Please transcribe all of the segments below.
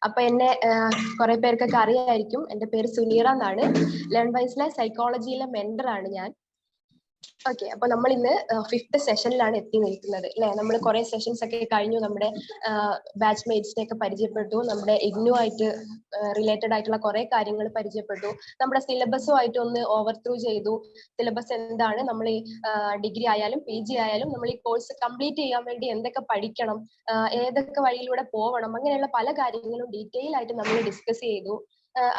അപ്പൊ എന്നെ കുറെ പേർക്കൊക്കെ അറിയായിരിക്കും. എൻ്റെ പേര് സുനീറ എന്നാണ്. ലേൺവൈസിലെ സൈക്കോളജിയിലെ മെന്റർ ആണ് ഞാൻ. ഓക്കെ, അപ്പൊ നമ്മൾ ഇന്ന് 5th സെഷനിലാണ് എത്തി നിൽക്കുന്നത് അല്ലെ. നമ്മൾ കുറെ സെഷൻസ് ഒക്കെ കഴിഞ്ഞു, നമ്മുടെ ബാച്ച് മേറ്റ്സിനെ ഒക്കെ പരിചയപ്പെട്ടു, നമ്മുടെ IGNOU ആയിട്ട് റിലേറ്റഡ് ആയിട്ടുള്ള കുറെ കാര്യങ്ങൾ പരിചയപ്പെട്ടു, നമ്മുടെ സിലബസും ആയിട്ട് ഒന്ന് ഓവർ ത്രൂ ചെയ്തു. സിലബസ് എന്താണ്, നമ്മൾ ഈ ഡിഗ്രി ആയാലും PG ആയാലും നമ്മൾ ഈ കോഴ്സ് കംപ്ലീറ്റ് ചെയ്യാൻ വേണ്ടി എന്തൊക്കെ പഠിക്കണം, ഏതൊക്കെ വഴിയിലൂടെ പോകണം, അങ്ങനെയുള്ള പല കാര്യങ്ങളും ഡീറ്റെയിൽ ആയിട്ട് നമ്മൾ ഡിസ്കസ് ചെയ്തു.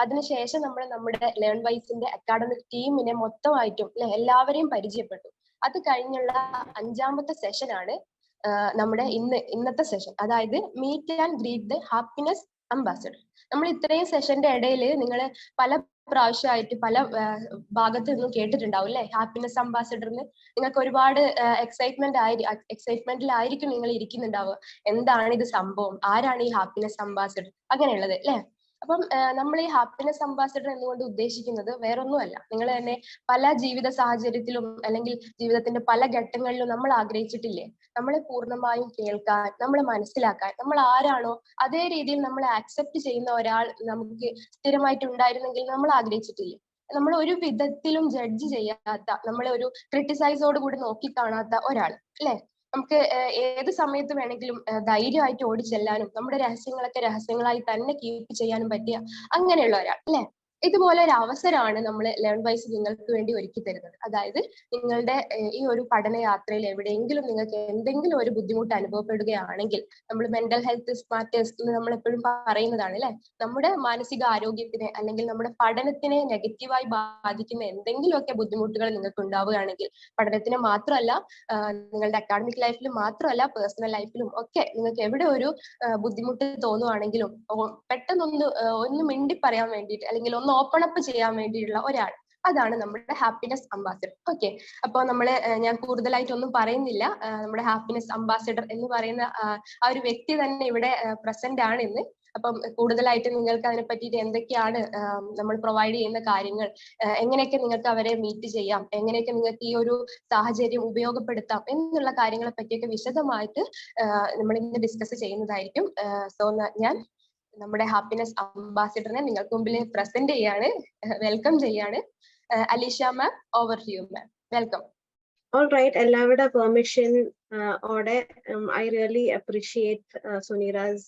അതിനുശേഷം നമ്മൾ നമ്മുടെ ലേൺവൈസിന്റെ അക്കാഡമിക് ടീമിനെ മൊത്തമായിട്ടും എല്ലാവരെയും പരിചയപ്പെട്ടു. അത് കഴിഞ്ഞുള്ള 5ാമത്തെ സെഷനാണ് നമ്മുടെ ഇന്നത്തെ സെഷൻ, അതായത് meet and greet the happiness ambassador. നമ്മൾ ഇത്രയും സെഷന്റെ ഇടയിൽ നിങ്ങൾ പല പ്രാവശ്യമായിട്ട് പല ഭാഗത്ത് നിന്നും കേട്ടിട്ടുണ്ടാവും അല്ലെ, ഹാപ്പിനെസ് അംബാസഡറിന്. നിങ്ങൾക്ക് ഒരുപാട് എക്സൈറ്റ്മെന്റിലായിരിക്കും നിങ്ങൾ ഇരിക്കുന്നുണ്ടാവുക. എന്താണ് ഇത് സംഭവം, ആരാണ് ഈ ഹാപ്പിനെസ് അംബാസഡർ, അങ്ങനെയുള്ളത് അല്ലെ. അപ്പം നമ്മൾ ഈ ഹാപ്പിനെസ് അംബാസഡർ എന്നുകൊണ്ട് ഉദ്ദേശിക്കുന്നത് വേറൊന്നുമല്ല, നിങ്ങൾ തന്നെ പല ജീവിത സാഹചര്യത്തിലും അല്ലെങ്കിൽ ജീവിതത്തിന്റെ പല ഘട്ടങ്ങളിലും നമ്മൾ ആഗ്രഹിച്ചിട്ടില്ലേ, നമ്മളെ പൂർണ്ണമായും കേൾക്കാൻ, നമ്മളെ മനസ്സിലാക്കാൻ, നമ്മൾ ആരാണോ അതേ രീതിയിൽ നമ്മളെ ആക്സെപ്റ്റ് ചെയ്യുന്ന ഒരാൾ നമുക്ക് സ്ഥിരമായിട്ട് ഉണ്ടായിരുന്നെങ്കിൽ നമ്മൾ ആഗ്രഹിച്ചിട്ടില്ലേ. നമ്മൾ ഒരു വിധത്തിലും ജഡ്ജ് ചെയ്യാത്ത, നമ്മളെ ഒരു ക്രിട്ടിസൈസോട് കൂടി നോക്കിക്കാണാത്ത ഒരാൾ അല്ലെ. നമുക്ക് ഏത് സമയത്ത് വേണമെങ്കിലും ധൈര്യമായിട്ട് ഓടിച്ചെല്ലാനും നമ്മുടെ രഹസ്യങ്ങളൊക്കെ രഹസ്യങ്ങളായി തന്നെ കീപ്പ് ചെയ്യാനും പറ്റിയ അങ്ങനെയുള്ള ഒരാൾ അല്ലെ. ഇതുപോലെ ഒരു അവസരമാണ് നമ്മൾ ലേൺവൈസ് നിങ്ങൾക്ക് വേണ്ടി ഒരുക്കി തരുന്നത്. അതായത് നിങ്ങളുടെ ഈ ഒരു പഠനയാത്രയിൽ എവിടെയെങ്കിലും നിങ്ങൾക്ക് എന്തെങ്കിലും ഒരു ബുദ്ധിമുട്ട് അനുഭവപ്പെടുകയാണെങ്കിൽ, നമ്മൾ മെന്റൽ ഹെൽത്ത് മാറ്റേഴ്സ് എന്ന് നമ്മൾ എപ്പോഴും പറയുന്നതാണ് അല്ലെ, നമ്മുടെ മാനസിക ആരോഗ്യത്തിനെ അല്ലെങ്കിൽ നമ്മുടെ പഠനത്തിനെ നെഗറ്റീവായി ബാധിക്കുന്ന എന്തെങ്കിലുമൊക്കെ ബുദ്ധിമുട്ടുകൾ നിങ്ങൾക്ക് ഉണ്ടാവുകയാണെങ്കിൽ, പഠനത്തിന് മാത്രമല്ല നിങ്ങളുടെ അക്കാഡമിക് ലൈഫിലും മാത്രമല്ല പേഴ്സണൽ ലൈഫിലും ഒക്കെ നിങ്ങൾക്ക് എവിടെ ഒരു ബുദ്ധിമുട്ട് തോന്നുവാണെങ്കിലും ഒന്ന് മിണ്ടി പറയാൻ വേണ്ടിയിട്ട് അല്ലെങ്കിൽ ഒന്ന് ഓപ്പൺ അപ്പ് ചെയ്യാൻ വേണ്ടിയിട്ടുള്ള ഒരാൾ, അതാണ് നമ്മുടെ ഹാപ്പിനെസ് അംബാസഡർ. ഓക്കെ, അപ്പോൾ ഞാൻ കൂടുതലായിട്ടൊന്നും പറയുന്നില്ല. നമ്മുടെ ഹാപ്പിനെസ് അംബാസഡർ എന്ന് പറയുന്ന ആ ഒരു വ്യക്തി തന്നെ ഇവിടെ പ്രസന്റ് ആണ് ഇന്ന്. അപ്പം കൂടുതലായിട്ട് നിങ്ങൾക്ക് അതിനെ പറ്റിയിട്ട് എന്തൊക്കെയാണ് നമ്മൾ പ്രൊവൈഡ് ചെയ്യുന്ന കാര്യങ്ങൾ, എങ്ങനെയൊക്കെ നിങ്ങൾക്ക് അവരെ മീറ്റ് ചെയ്യാം, എങ്ങനെയൊക്കെ നിങ്ങൾക്ക് ഈ ഒരു സാഹചര്യം ഉപയോഗപ്പെടുത്താം എന്നുള്ള കാര്യങ്ങളെ പറ്റിയൊക്കെ വിശദമായിട്ട് നമ്മൾ ഇന്ന് ഡിസ്കസ് ചെയ്യുന്നതായിരിക്കും. സോ ഞാൻ നമ്മുടെ ഹാപ്പിനെസ് അംബാസിഡറിനെ നിങ്ങൾക്ക് മുമ്പിൽ പ്രസന്റ് ചെയ്യാണ്, വെൽക്കം ചെയ്യാണ്. Alisha ma'am, over to you ma'am. Welcome. All right, എല്ലാവരുടെ പെർമിഷൻ ഓടെ I really appreciate Sunira's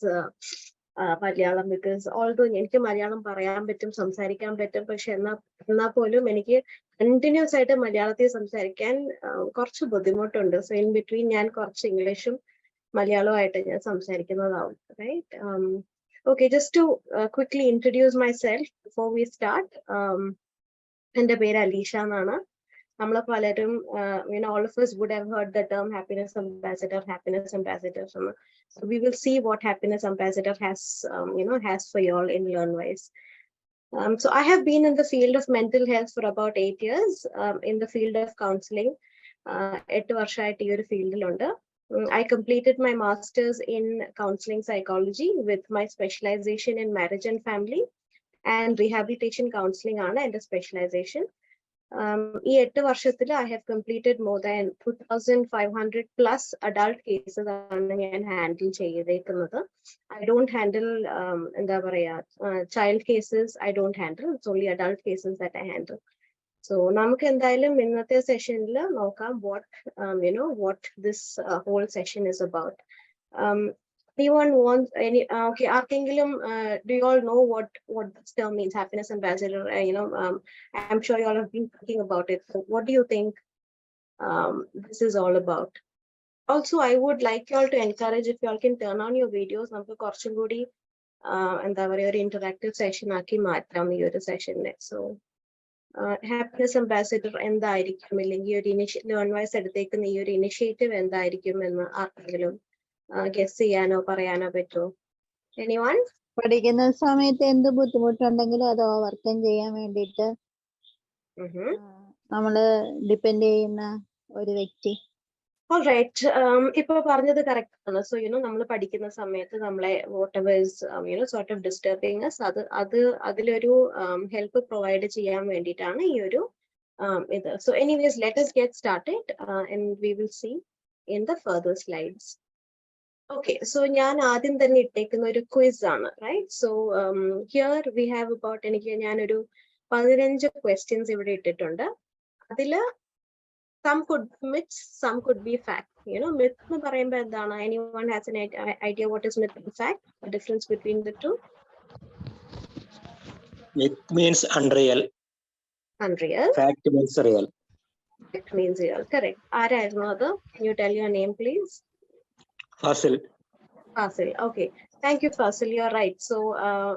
Malayalam, because although എനിക്ക് മലയാളം പറയാൻ പറ്റും, സംസാരിക്കാൻ പറ്റും, പക്ഷെ എന്നാൽ പോലും എനിക്ക് കണ്ടിന്യൂസ് ആയിട്ട് മലയാളത്തിൽ സംസാരിക്കാൻ കുറച്ച് ബുദ്ധിമുട്ടുണ്ട്. സോ ഇൻ ബിറ്റ്വീൻ ഞാൻ കുറച്ച് ഇംഗ്ലീഷും മലയാളവുമായിട്ട് ഞാൻ സംസാരിക്കുന്നതാവും. Right. Okay, just to quickly introduce myself before we start. എൻ്റെ പേര് അലീഷ എന്നാണ്. നമ്മൾ പലരും all of us would have heard the term happiness ambassador. So we will see what happiness ambassador has for you all in Learnwise. So I have been in the field of mental health for about 8 years, in the field of counseling. 8 വർഷമായിട്ട് ഈ ഒരു ഫീൽഡിലുണ്ട്. I completed my master's in counseling psychology with my specialization in marriage and family, and rehabilitation counseling ആണ് എൻ്റെ specialization. ഈ 8 വർഷത്തിൽ I have completed more than 2,500 plus adult cases ആണ് ഞാൻ handle ചെയ്തേക്കുന്നത്. I don't handle എന്താ പറയാ child cases. I don't handle. It's only adult cases that I handle. So നമുക്ക് എന്തായാലും ഇന്നത്തെ സെഷനിൽ നോക്കാം what this whole session is about. Anyone wants any okay, ആർക്കെങ്കിലും do you all know what this term means, happiness ambassador? I'm sure you all have been thinking about it. So what do you think this is all about? Also, I would like you all to encourage, if you all can turn on your videos, നമുക്ക് കുറച്ചും കൂടി എന്താ പറയുക ഒരു interactive session ആക്കി മാറ്റാം ഈ ഒരു സെഷനെ. സോ ഹാപ്പിനെസ് അംബാസിഡർ എന്തായിരിക്കും, അല്ലെങ്കിൽ ഒരു ലേൺവൈസ് എടുത്തേക്കുന്ന ഈ ഒരു ഇനിഷ്യേറ്റീവ് എന്തായിരിക്കും എന്ന് ആർക്കെങ്കിലും ഗസ് ചെയ്യാനോ പറയാനോ പറ്റുമോ? എനിവൺ? പഠിക്കുന്ന സമയത്ത് എന്ത് ബുദ്ധിമുട്ടുണ്ടെങ്കിലും അത് ഓവർകം ചെയ്യാൻ വേണ്ടിയിട്ട് നമ്മള് ഡിപ്പെൻഡ് ചെയ്യുന്ന ഒരു വ്യക്തി. ഓൾറൈറ്റ്. ഇപ്പൊ പറഞ്ഞത് കറക്റ്റ് ആണ്. സോ നമ്മൾ പഠിക്കുന്ന സമയത്ത് നമ്മളെ whatever is sort of disturbing us, അതിലൊരു ഹെൽപ്പ് പ്രൊവൈഡ് ചെയ്യാൻ വേണ്ടിയിട്ടാണ് ഈ ഒരു ഇത്. So anyways let us get started and we will see in the further slides. Okay, so ഞാൻ ആദ്യം തന്നെ ഇട്ടേക്കുന്ന ഒരു ക്വിസ് ആണ്, right? So here we have about എനിക്ക് ഞാനൊരു 15 questions ഇവിടെ ഇട്ടിട്ടുണ്ട്. അതില് some could be myths, some could be fact. You know, myth എന്ന് പറയുമ്പോൾ എന്താണ്? Anyone has an idea what is myth and fact? The difference between the two? Myth means unreal. Unreal. Fact means real. Fact means real. Correct. ആരായിരുന്നു അത്? Can you tell your name, please? Fasil. Fasil. Okay. Thank you, Fasil. You're right. So,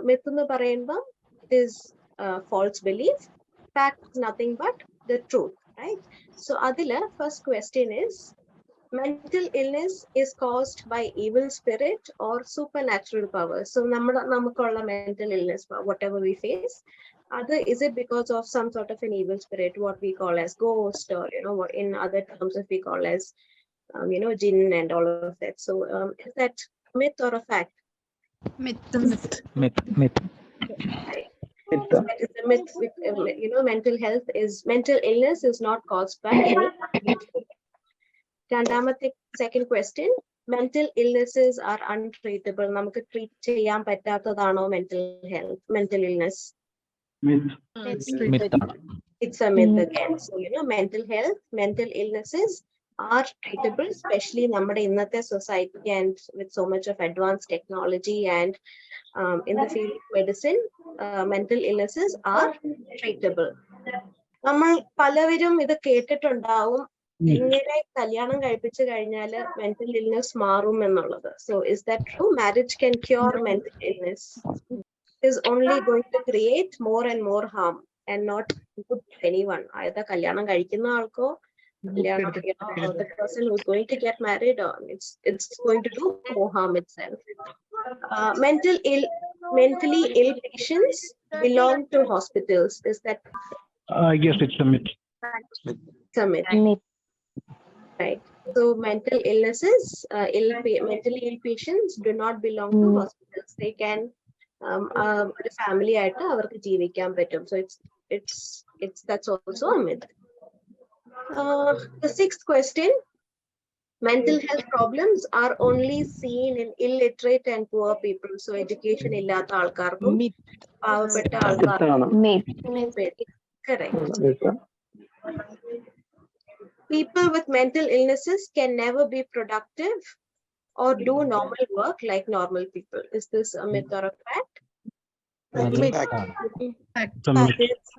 myth എന്ന് പറയുമ്പോൾ it is false belief. Fact is nothing but the truth, right? So, adila first question is, mental illness is caused by evil spirit or supernatural power. So, namakkulla mental illness, whatever we face, is it because of some sort of an evil spirit, what we call as ghost, or you know, what in other terms if we call as you know, jinn and all of that. So is that myth or a fact? Myth. That is a myth. You know, mental illness is not caused by any. Second question, mental illnesses are untreatable. Namukku treat cheyan pattathathano mental illness? Myth. It's a myth again. So you know, mental illnesses are treatable, especially in the society and with so much of advanced technology and in the field of medicine, mental illnesses are treatable. നമ്മൾ പലവരും ഇത് കേട്ടിട്ടുണ്ടാവും, ഇങ്ങനെ കല്യാണം കഴിപ്പിച്ചു കഴിഞ്ഞാല് mental illness മാറും എന്നുള്ളത്. So is that true? Marriage can cure mental illness. It is only going to create more and more harm and not good to anyone. Either kalyanam കഴിക്കുന്ന ആൾക്കോ, the person who's going to get married, or it's going to do more harm itself. Mentally ill patients belong to hospitals. Is that? Yes, it's a myth. It's a myth. Right. So mental illnesses, mentally ill patients do not belong to hospitals. They can family ആയിട്ട് അവർക്ക് ജീവിക്കാൻ പറ്റും. So that's also a myth. The sixth question, mental health problems are only seen in illiterate and poor people. So education illatha aalkarkum paavapetta aalkarkum correct. People with mental illnesses can never be productive or do normal work like normal people. Is this a myth or a fact?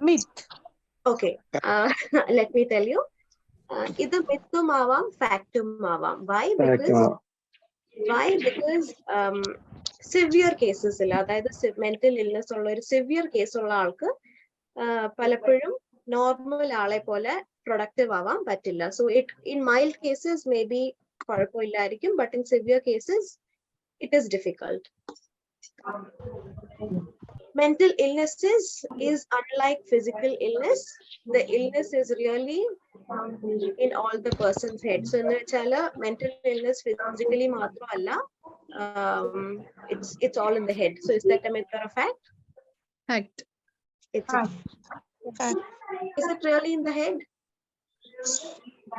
Myth. Okay. Let me tell you. Either mythum avam, factum avam. Why? Because severe cases illa, that is mental illness ulla oru severe case ulla aalku palappozhum normal aale pole productive avam pattilla. So in mild cases maybe kuഴപ്പമില്ലായിരിക്കും, but in severe cases it is difficult. Mental illnesses is unlike physical illness. The illness is really in all the person's head. So in the mental illness physically matramalla, it's all in the head. So is that a myth or a fact? Fact. It's a fact. Is it really in the head?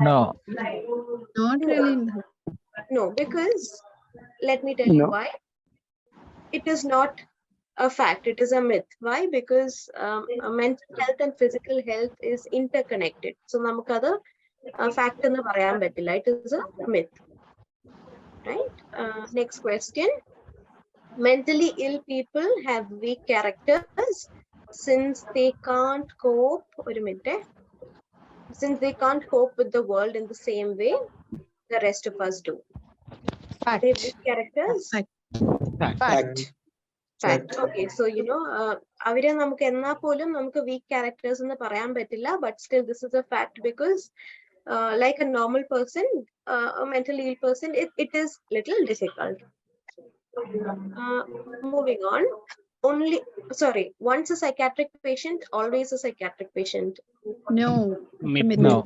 No. Not really in the head. No, because let me tell you why. It is not a fact, it is a myth. Why? Because mental health and physical health is interconnected. So namakadu fact ennu parayan pattilla, it is a myth, right? Next question, mentally ill people have weak characters since they can't cope with the world in the same way the rest of us do. Fact. They weak characters. Fact. Okay, so you know, avire namukku enna polum namukku weak characters ennu parayan pattilla, but still this is a fact, because like a normal person, a mentally ill person, it is little difficult. Moving on, once a psychiatric patient, always a psychiatric patient? No. No.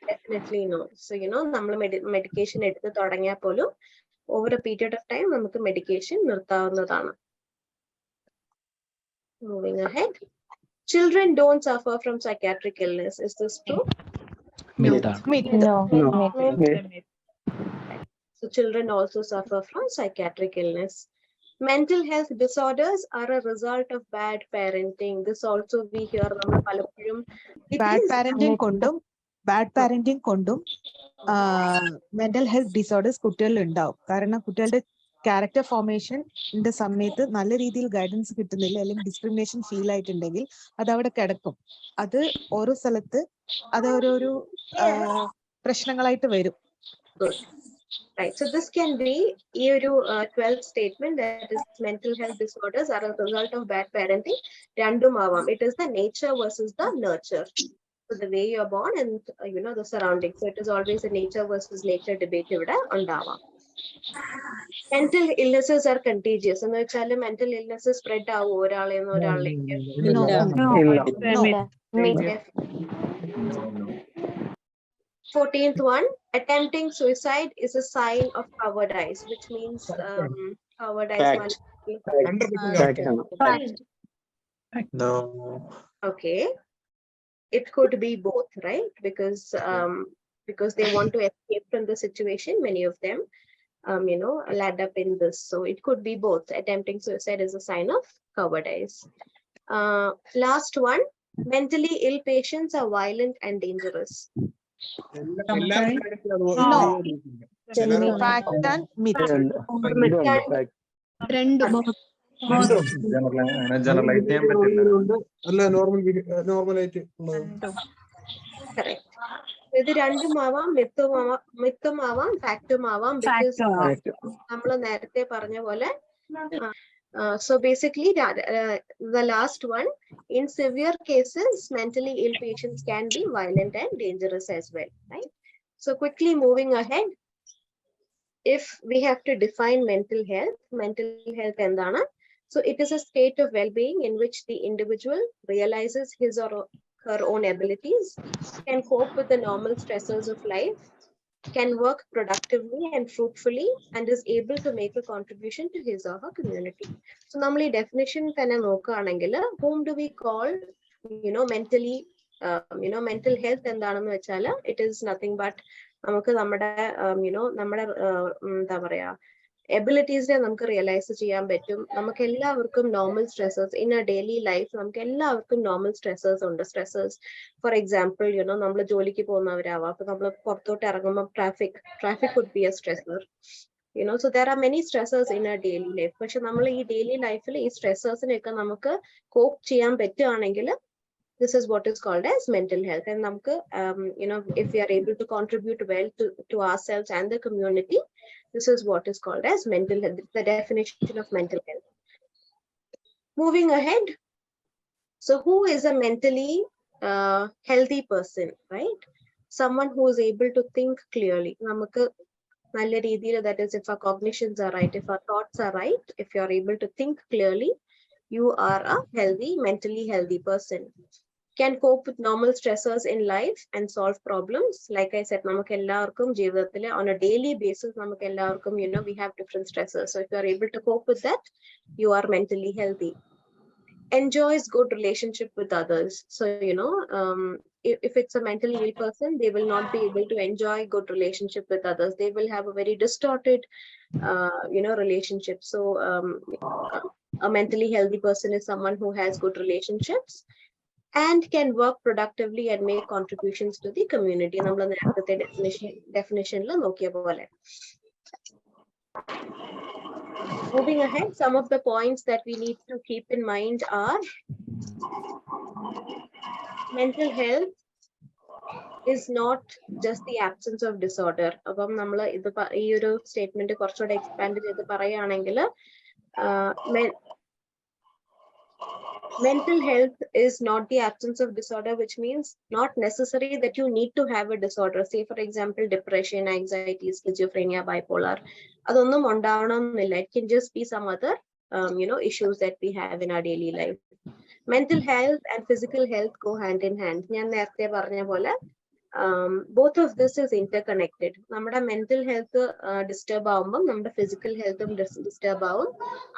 Definitely no. So you know, nammal medication eduthu thodangya polum over a period of time namukku medication nirthavunnathaanu. Moving ahead, children don't suffer from psychiatric illness. Is this true? No. Myth. Myth. No. So children also suffer from psychiatric illness. Mental health disorders are a result of bad parenting. This also we hear. It Bad is parenting കൊണ്ടും mental health disorders കുട്ടികളിൽ ഉണ്ടാവും. കാരണം കുട്ടികളുടെ character ഫോർമേഷന്റെ സമയത്ത് നല്ല രീതിയിൽ guidance കിട്ടുന്നില്ല, അല്ലെങ്കിൽ ഡിസ്ക്രിമിനേഷൻ ഫീൽ ആയിട്ടുണ്ടെങ്കിൽ അത് അവിടെ കിടക്കും. അത് ഓരോ സ്ഥലത്ത് അത് ഓരോരോ പ്രശ്നങ്ങളായിട്ട് വരും. Right. So this can be 12th statement, that is mental health disorders are a result of bad parenting. Random avam. It is the nature versus the nurture. So the way you are born and the surroundings. So it is always a nature versus nature debate ivide undavam. Mental illnesses are contagious. And the mental illnesses spread oralekku. No. 14th one, attempting suicide is a sign of covered eyes, which means covered eyes. No. Okay, it could be both, right? Because they want to escape from the situation. Many of them, land up in this. So it could be both. Attempting suicide is a sign of covered eyes. Last one, mentally ill patients are violent and dangerous. No. Fact and myth. Generalise ചെയ്യാൻ പറ്റില്ല. Correct. ഇത് രണ്ടുമാവാം, മിത്തുമാവാം, ഫാക്റ്റുമാവാം. Because നമ്മൾ നേരത്തെ പറഞ്ഞ പോലെ so basically the last one, in severe cases mentally ill patients can be violent and dangerous as well, right? So quickly moving ahead, if we have to define mental health endana, so it is a state of well-being in which the individual realizes his or her own abilities, can cope with the normal stressors of life, can work productively and fruitfully, and is able to make a contribution to his or her community. So normally definition thanne nokkaanengil, whom do we call mentally mental health endanennu vechal, it is nothing but namukku nammade എന്താ പറയാ എബിലിറ്റീസിനെ നമുക്ക് realise ചെയ്യാൻ പറ്റും. നമുക്ക് എല്ലാവർക്കും normal stressors in A daily life, നമുക്ക് എല്ലാവർക്കും normal stressors ഉണ്ട്. സ്ട്രെസ്സേഴ്സ് ഫോർ എക്സാമ്പിൾ നമ്മൾ ജോലിക്ക് പോകുന്നവരാവാം, അപ്പൊ നമ്മൾ പുറത്തോട്ട് ഇറങ്ങുമ്പോൾ traffic could be A stressor. So there are many stressors in our daily life. പക്ഷെ നമ്മൾ ഈ ഡെയിലി ലൈഫിൽ ഈ സ്ട്രെസ്സേഴ്സിനെയൊക്കെ നമുക്ക് കോപ്പ് ചെയ്യാൻ പറ്റുകയാണെങ്കിൽ this is what is called as mental health. And namku if we are able to contribute well to ourselves and the community, this is what is called as mental health, the definition of mental health. Moving ahead, so who is a mentally healthy person, right? Someone who is able to think clearly. Namukku nalla reethiyil, that is if our cognitions are right, if our thoughts are right, if you are able to think clearly, you are a mentally healthy person. Can cope with normal stressors in life and solve problems. Like I said, namak ellarkum jeevathile on a daily basis namak ellarkum we have different stressors. So if you are able to cope with that, you are mentally healthy. Enjoys good relationship with others. So if it's a mentally ill person, they will not be able to enjoy good relationship with others. They will have a very distorted relationship. So a mentally healthy person is someone who has good relationships and can work productively and make contributions to the community. Nammal nerathe definition la nokiya pole. Moving ahead, some of the points that we need to keep in mind are mental health is not just the absence of disorder. Appam nammal idu ee oru statement korchude expand cheyidu parayanengil mental health is not the absence of disorder, which means not necessary that you need to have a disorder. Say for example, depression, anxiety, schizophrenia, bipolar. Adonnum undavanamilla. It can just be some other issues that we have in our daily life. Mental health and physical health go hand in hand. Njan nerthe paranja pole both of this is interconnected. Nammada mental health disturb avumbom nammada physical health disturb avum.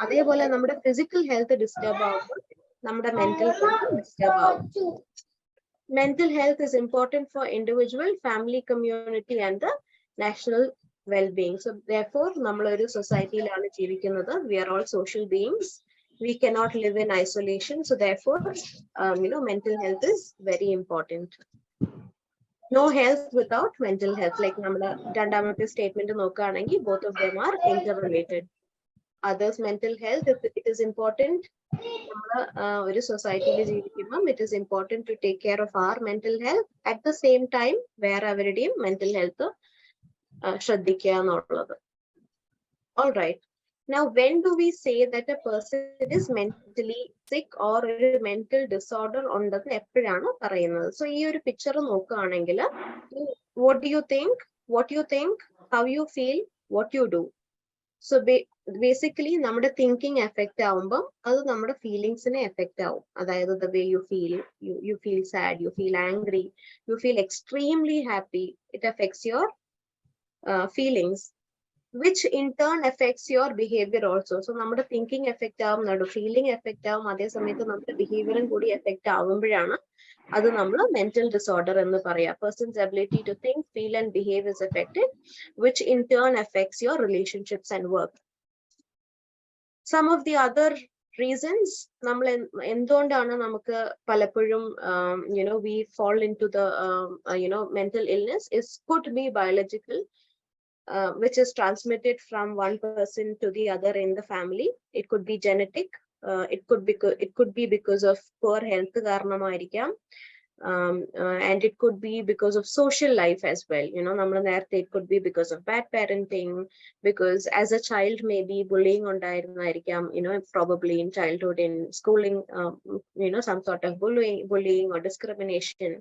Adeypole nammada physical health disturb avumbom nammada mental health disturb avum. Mental health is important for individual, family, community and the national well-being. So therefore, നമ്മളൊരു സൊസൈറ്റിയിലാണ് ജീവിക്കുന്നത്. We are all social beings. We cannot live in isolation. So therefore, mental health is very important. No health without mental health. Like നമ്മുടെ രണ്ടാമത്തെ statement നോക്കുകയാണെങ്കിൽ both of them are interrelated. Others mental health, it is important. ഒരു സൊസൈറ്റിയിൽ ജീവിക്കുമ്പോൾ it is important to take care of our mental health. At the same time, വേറെ അവരുടെയും mental health ശ്രദ്ധിക്കുക എന്നുള്ളത്. All right. Now, when do we say that a person is mentally sick or a mental disorder ഉണ്ടെന്ന് എപ്പോഴാണ് പറയുന്നത്? So ഈ ഒരു picture നോക്കുകയാണെങ്കിൽ what do you think? What you think? How you feel? What you do? So basically നമ്മുടെ thinking effect ആവുമ്പം അത് നമ്മുടെ ഫീലിങ്സിനെ എഫക്റ്റ് ആവും. അതായത് the way you feel sad, you feel angry, you feel extremely happy. It affects your feelings, which in turn affects your behavior also. So നമ്മുടെ thinking effect ആവും, നമ്മുടെ feeling effect ആവും, അതേ സമയത്ത് നമ്മുടെ ബിഹേവിയറും കൂടി എഫക്റ്റ് ആവുമ്പോഴാണ് അത് നമ്മൾ മെന്റൽ ഡിസോർഡർ എന്ന് പറയാം. Person's ability to think, feel and behave is affected, which in turn affects your relationships and work. Some of the other reasons നമ്മൾ എന്തുകൊണ്ടാണ് നമുക്ക് പലപ്പോഴും we fall into the mental illness is could be biological, which is transmitted from one person to the other in the family. It could be genetic. It could be because of poor health കാരണമായിരിക്കാം. And it could be because of social life as well. നമ്മൾ നേരത്തെ it could be because of bad parenting, because as a child maybe bullying ഉണ്ടായിരുന്നായിരിക്കാം, probably in childhood, in schooling, some sort of bullying or discrimination,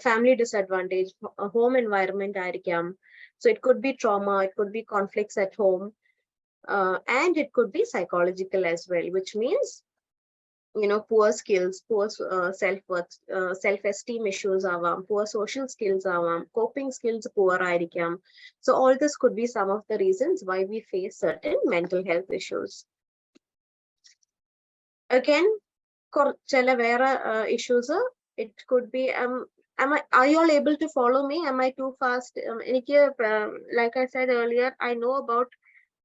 family disadvantage, home environment ആയിരിക്കാം. So it could be trauma, it could be conflicts at home, and it could be psychological as well, which means poor skills, poor self-worth, self-esteem issues avam, poor social skills avam, coping skills poor aayirikam. So all this could be some of the reasons why we face certain mental health issues. Again, chala vera issues, it could be are you all able to follow me? Am I too fast? Like I said earlier, I know about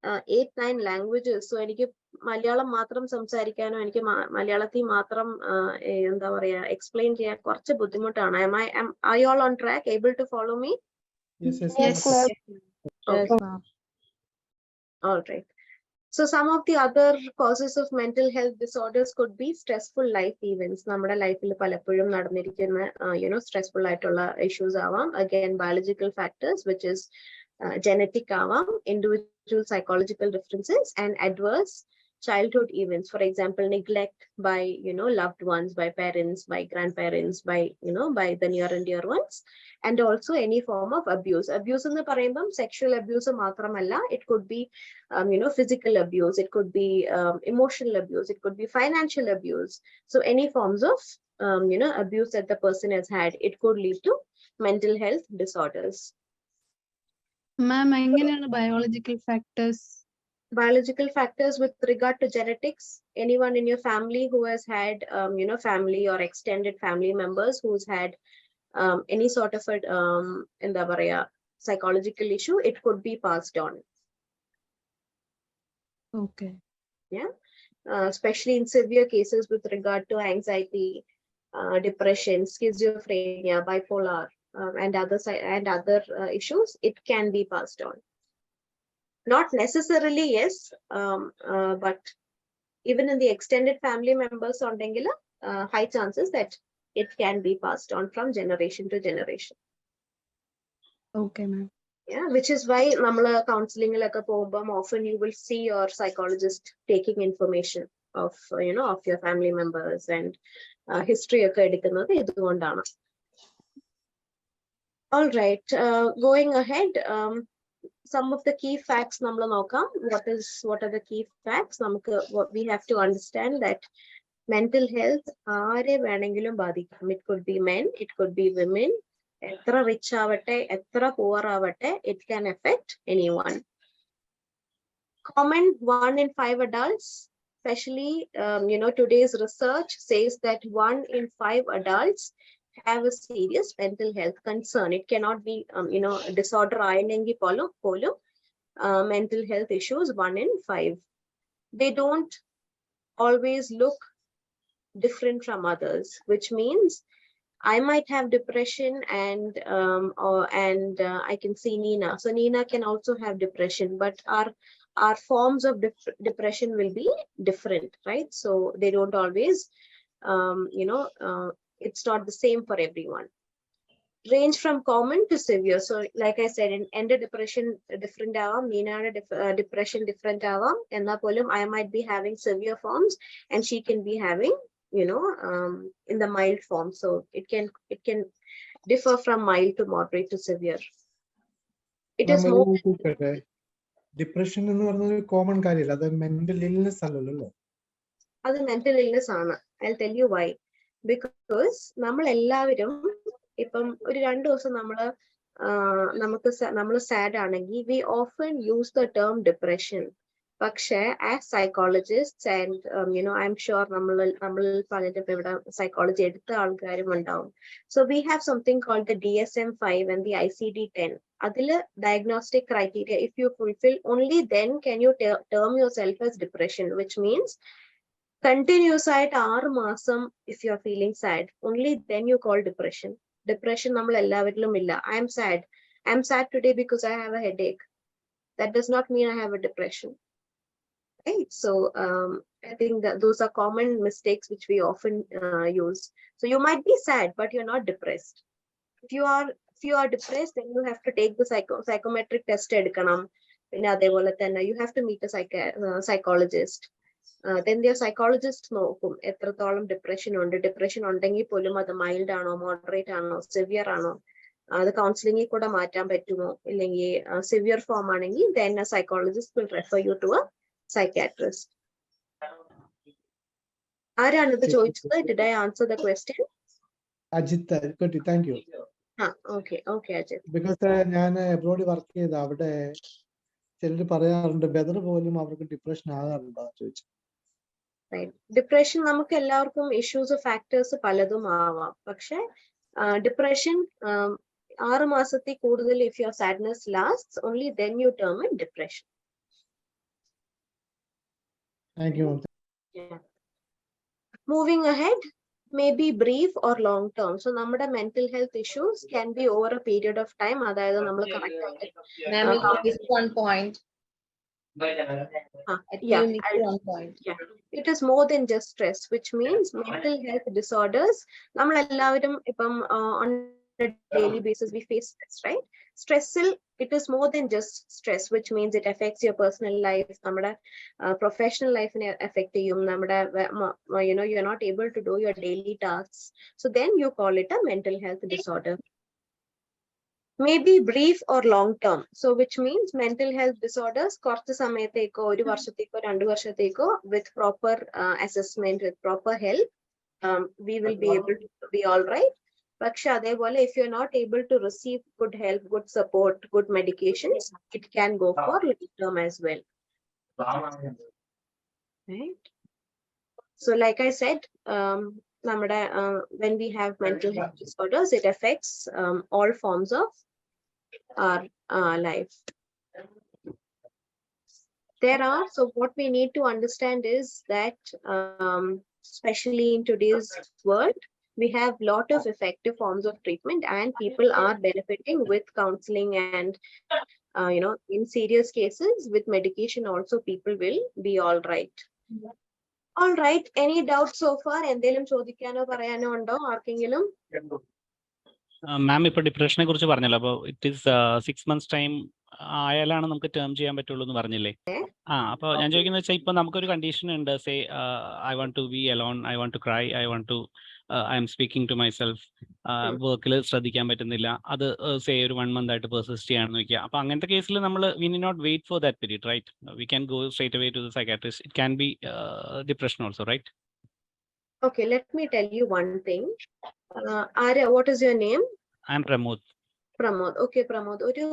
8-9 languages. So എനിക്ക് മലയാളം മാത്രം സംസാരിക്കാനോ എനിക്ക് മലയാളത്തിൽ മാത്രം എന്താ പറയാ explain ചെയ്യാൻ കുറച്ച് ബുദ്ധിമുട്ടാണ്. Are you all on track, able to follow me? Yes, ma'am. Okay. All right. So some of the other causes of mental health disorders could be stressful life events. നമ്മുടെ ലൈഫിൽ പലപ്പോഴും നടന്നിരിക്കുന്ന stressful ആയിട്ടുള്ള issues ആവാം. Again, biological factors, which is genetic avam, individual psychological differences, and adverse childhood events. For example, neglect by loved ones, by parents, by grandparents, by by the near and dear ones, and also any form of abuse. Abuse in the parayumbam sexual abuse matramalla, it could be physical abuse, it could be emotional abuse, it could be financial abuse. So any forms of abuse that the person has had, it could lead to mental health disorders. Ma'am, എങ്ങനെയാണ് biological factors? Biological factors with regard to genetics. Anyone in your family who has had family or extended family members who's had any sort of a psychological issue, it could be passed on. Okay. Yeah. Especially in severe cases with regard to anxiety, depression, schizophrenia, bipolar, and other issues, it can be passed on. Not necessarily, yes, but even in the extended family members on dengila, high chances that it can be passed on from generation to generation. Okay, ma'am. Yeah, which is why namala counseling like a poem, often you will see your psychologist taking information of of your family members and history okke edukkunnathu idondana. All right, going ahead, some of the key facts namla nokam. What are the key facts? We have to understand that mental health aare venengilum badikkum. It could be men, it could be women, etra rich avate, etra poor avate, it can affect anyone. Common 1 in 5 adults, especially today's research says that 1 in 5 adults have a serious mental health concern. It cannot be, disorder ayanengi polum, mental health issues 1 in 5. They don't always look different from others, which means I might have depression and I can see Nina. So Nina can also have depression, but our forms of depression will be different, right? So they don't always, it's not the same for everyone. Range from common to severe. So like I said, in end depression different avam, Nina depression different avam, and I might be having severe forms and she can be having, in the mild form. So it can differ from mild to moderate to severe. It is more depression എന്ന് പറഞ്ഞൊരു common കാര്യമല്ല, അത് mental illness അല്ലല്ലോ. അത് mental illness ആണ്. I'll tell you why. Because നമ്മൾ എല്ലാവരും ഇപ്പം ഒരു 2 ദിവസം നമ്മൾ സാഡ് ആണെങ്കിൽ we often use the term depression. പക്ഷേ as psychologists and I'm sure നമ്മൾ പലരും ഇവിടെ psychology എടുത്ത ആൾക്കാരും ഉണ്ടാവും. So we have something called the DSM-5 and the ICD-10. അതില് diagnostic criteria, if you fulfill, only then can you term yourself as depression, which means continuous ആയിട്ട് 6 മാസം if you are feeling sad, only then you call depression. Depression നമ്മൾ എല്ലാവരിലും ഇല്ല. I'm sad today because I have a headache. That does not mean I have a depression. Right? So I think that those are common mistakes which we often use. So you might be sad, but you're not depressed. If you are depressed, then you have to take the psychometric test എടുക്കണം. പിന്നെ അതേപോലെ തന്നെ you have to meet a psychologist. Then their psychologist നോക്കും എത്രത്തോളം depression ഉണ്ട്. Depression ഉണ്ടെങ്കിൽ പോലും അത് മൈൽഡ് ആണോ, മോഡറേറ്റ് ആണോ, സിവിയർ ആണോ, അത് കൗൺസിലിംഗിൽ കൂടെ മാറ്റാൻ പറ്റുമോ, ഇല്ലെങ്കിൽ സിവിയർ ഫോം ആണെങ്കിൽ then a psychologist will refer you to a psychiatrist. ആരാണ് ഇത് ചോദിച്ചത്? Did I answer the question? Ajith, thank you. Okay Ajith. Because ഞാൻ അബ്രോഡ് വർക്ക് ചെയ്ത അവിടെ ചിലർ പറയാറുണ്ട് വെതർ പോലും അവർക്ക് ഡിപ്രഷൻ ആകാറുണ്ടോ ചോദിച്ചു. ഡിപ്രഷൻ നമുക്ക് എല്ലാവർക്കും ഇഷ്യൂസ് ഫാക്ടേഴ്സ് പലതും ആവാം. പക്ഷെ ഡിപ്രഷൻ 6 മാസത്തിൽ കൂടുതൽ if your sadness lasts, only then you term it depression. Thank you. Yeah. Moving ahead, maybe brief or long term. So നമ്മുടെ mental health issues can be over a period of time. അതായത് നമ്മൾ correct one point. It is more than just stress, which means mental health disorders. നമ്മൾ എല്ലാവരും ഇപ്പം on a daily basis we face stress, right? Stressful, it is more than just stress, which means it affects your personal life, നമ്മുടെ professional life ne affect ചെയ്യും, നമ്മുടെ you're not able to do your daily tasks. So then you call it a mental health disorder. Maybe brief or long term. So which means mental health disorders കുറച്ച് സമയത്തേക്കോ 1 വർഷത്തേക്കോ 2 വർഷത്തേക്കോ with proper assessment, with proper help, we will be able to be all right. പക്ഷെ അതേപോലെ if you're not able to receive good help, good support, good medications, it can go for long term as well. Right? So like I said, when we have mental health disorders, it affects all forms of our life. So what we need to understand is that especially in today's world, we have lot of effective forms of treatment and people are benefiting with counseling and in serious cases with medication also people will be all right. All right, any doubts so far? എന്തെങ്കിലും ചോദിക്കാനോ പറയാനോ ഉണ്ടോ ആർക്കെങ്കിലും? മാം ഇപ്പൊ ഡിപ്രഷനെ കുറിച്ച് പറഞ്ഞല്ലോ, അപ്പോൾ it is 6 months time ആയാലാണ് നമുക്ക് term ചെയ്യാൻ പറ്റുള്ളൂ എന്ന് പറഞ്ഞില്ലേ? അപ്പോൾ ഞാൻ ചോദിക്കുന്നത് വെച്ചാൽ ഇപ്പൊ നമുക്കൊരു കണ്ടീഷൻ ഉണ്ട്, say I want to be alone, I want to cry, I am speaking to myself, വർക്കിൽ ശ്രദ്ധിക്കാൻ പറ്റുന്നില്ല, അത് സേ ഒരു 1 month ആയിട്ട് പെർസിസ്റ്റ് ചെയ്യാണെന്ന് വെക്കുക. അപ്പൊ അങ്ങനത്തെ കേസിൽ നമ്മൾ we need not wait for that period, right? We can go straight away to the psychiatrist. It can be depression also, right? Okay, let me tell you one thing. Arya, what is your name? I am Pramod. Okay, Pramod, ഒരു